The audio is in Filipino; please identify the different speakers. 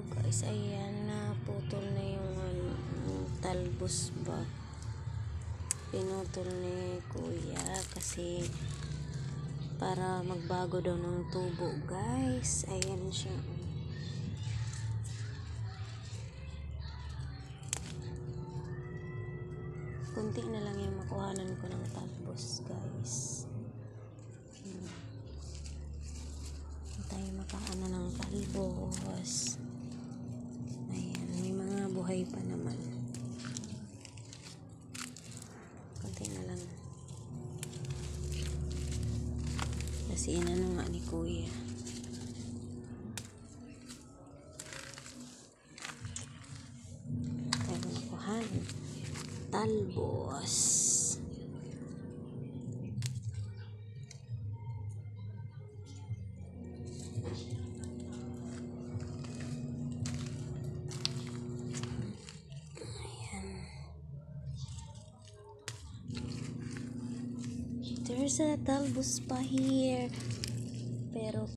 Speaker 1: guys, ayan, naputol na yung talbos ba. Pinutol ni kuya kasi para magbago daw ng tubo guys. Ayan siya. Kunti na lang yung makuhanan ko ng talbos guys. Tayo makaano ng talbos. Ayan, may mga buhay pa naman. Kunti na lang. Kasi inano nga ni kuya. Tayo makuhanan talbos. There's a talbos pa here. Pero